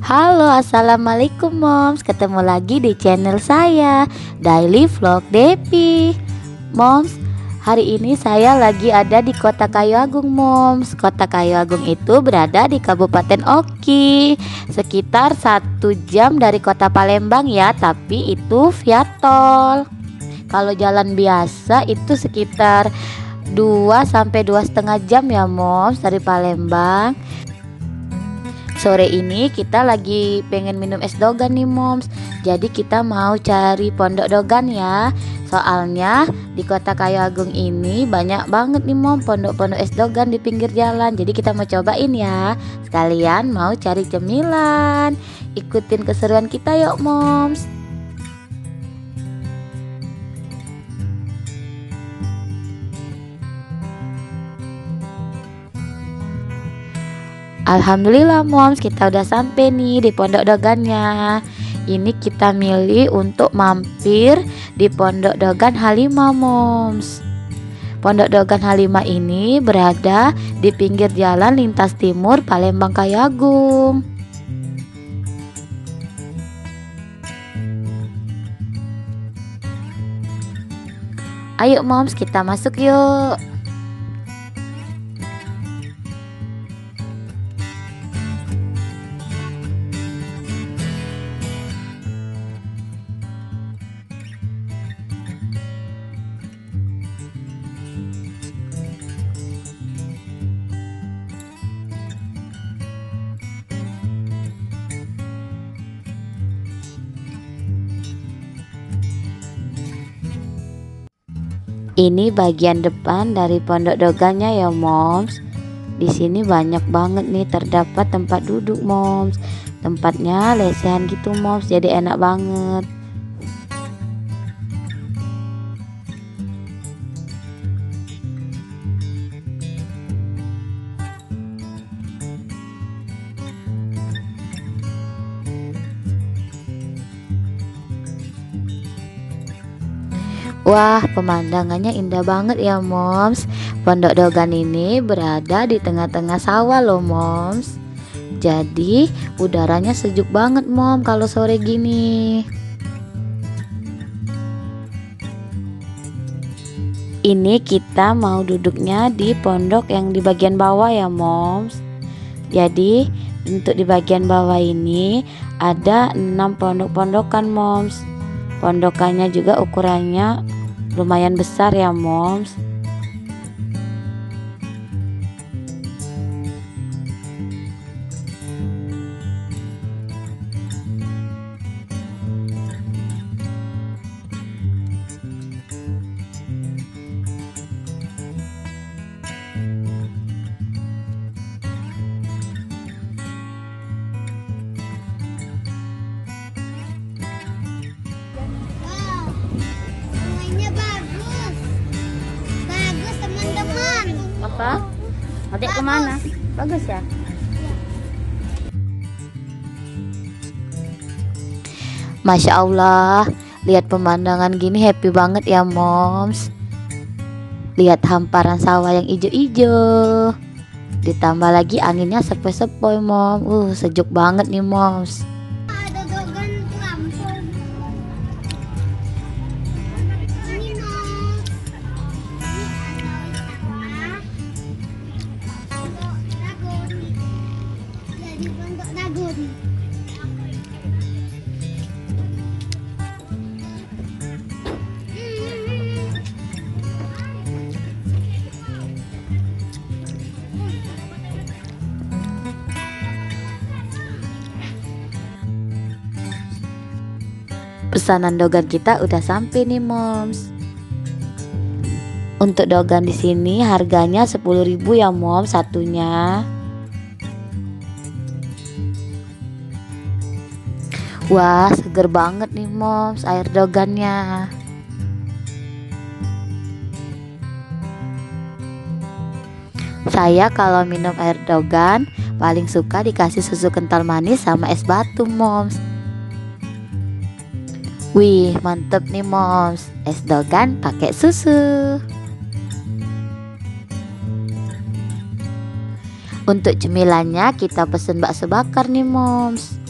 Halo, assalamualaikum moms. Ketemu lagi di channel saya, Daily Vlog Depi. Moms, hari ini saya lagi ada di Kota Kayu Agung moms. Kota Kayu Agung itu berada di Kabupaten Oki, sekitar 1 jam dari kota Palembang ya, tapi itu via tol. Kalau jalan biasa itu sekitar 2 sampai 2,5 jam ya moms dari Palembang. Sore ini kita lagi pengen minum es dogan nih moms. Jadi kita mau cari pondok dogan ya. Soalnya di Kota Kayu Agung ini banyak banget nih mom pondok-pondok es dogan di pinggir jalan. Jadi kita mau cobain ya. Sekalian mau cari cemilan. Ikutin keseruan kita yuk moms. Alhamdulillah moms, kita udah sampai nih di pondok dogannya. Ini kita milih untuk mampir di pondok dogan Halimah moms. Pondok dogan Halimah ini berada di pinggir jalan lintas timur Palembang Kayu Agung. Ayo moms, kita masuk yuk. Ini bagian depan dari pondok dogannya ya moms. Di sini banyak banget nih terdapat tempat duduk moms. Tempatnya lesehan gitu moms, jadi enak banget. Wah, pemandangannya indah banget ya moms. Pondok dogan ini berada di tengah-tengah sawah loh moms. Jadi udaranya sejuk banget mom kalau sore gini. Ini kita mau duduknya di pondok yang di bagian bawah ya moms. Jadi untuk di bagian bawah ini ada 6 pondok-pondokan moms. Pondokannya juga ukurannya lumayan besar ya moms. Apa? Adik kemana? Bagus ya? Masya Allah, lihat pemandangan gini happy banget ya moms. Lihat hamparan sawah yang ijo-ijo. Ditambah lagi anginnya sepoi-sepoi mom. Sejuk banget nih moms. Pesanan dogan kita udah sampai nih moms. Untuk dogan di sini harganya 10.000 ya moms satunya. Wah, seger banget nih moms air dogannya. Saya kalau minum air dogan paling suka dikasih susu kental manis sama es batu moms. Wih, mantep nih moms, es dogan pakai susu. Untuk cemilannya kita pesen bakso bakar nih moms.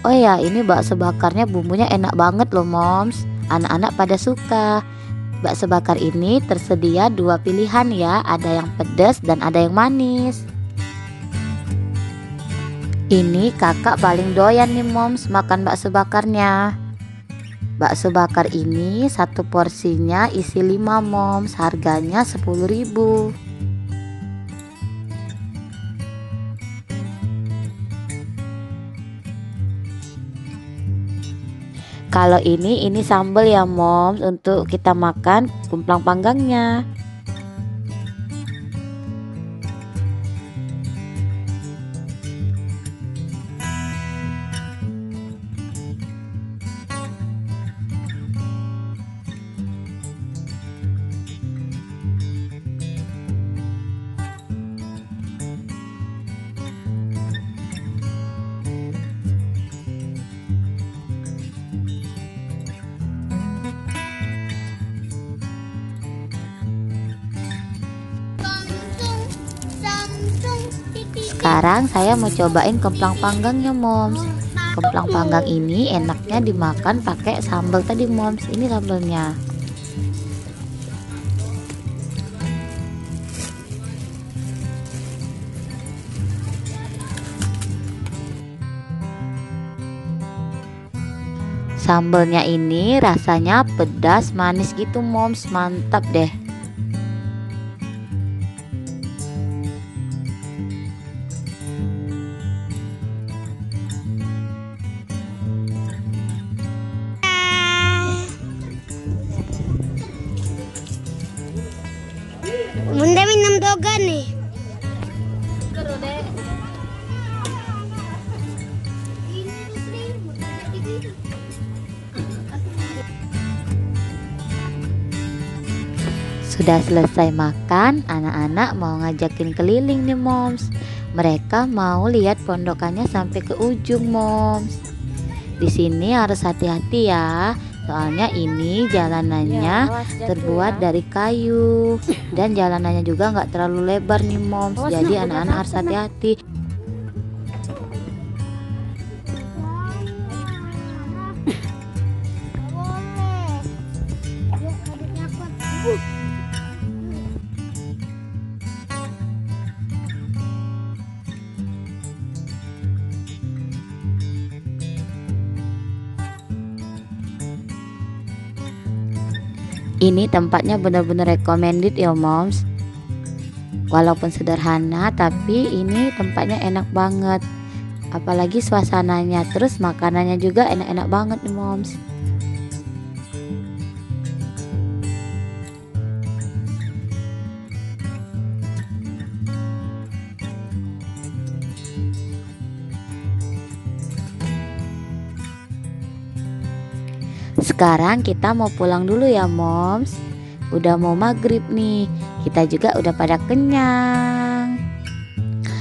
Oh ya, ini bakso bakarnya bumbunya enak banget loh moms. Anak-anak pada suka. Bakso bakar ini tersedia dua pilihan ya, ada yang pedas dan ada yang manis. Ini kakak paling doyan nih moms makan bakso bakarnya. Bakso bakar ini satu porsinya isi 5 moms, harganya 10.000. Kalau ini sambal ya moms untuk kita makan kemplang panggangnya. Sekarang saya mau cobain kemplang panggangnya moms. Kemplang panggang ini enaknya dimakan pakai sambal tadi moms. Ini sambalnya. Sambalnya ini rasanya pedas manis gitu moms, mantap deh. Bunda minum toga nih. Sudah selesai makan, anak-anak mau ngajakin keliling nih moms. Mereka mau lihat pondokannya sampai ke ujung moms. Di sini harus hati-hati ya. Soalnya ini jalanannya terbuat dari kayu dan jalanannya juga nggak terlalu lebar nih moms. Jadi anak-anak harus hati-hati. Ini tempatnya benar-benar recommended ya moms. Walaupun sederhana tapi ini tempatnya enak banget. Apalagi suasananya, terus makanannya juga enak-enak banget nih moms. Sekarang kita mau pulang dulu ya moms. Udah mau maghrib nih. Kita juga udah pada kenyang.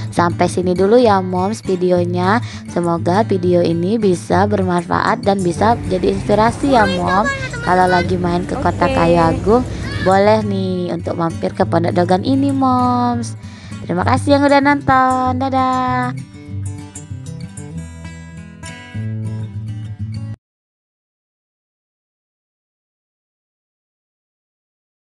Sampai sini dulu ya moms videonya. Semoga video ini bisa bermanfaat dan bisa jadi inspirasi ya moms. Kalau lagi main ke Kota Kayu Agung, boleh nih untuk mampir ke Pondok Dogan ini moms. Terima kasih yang udah nonton. Dadah.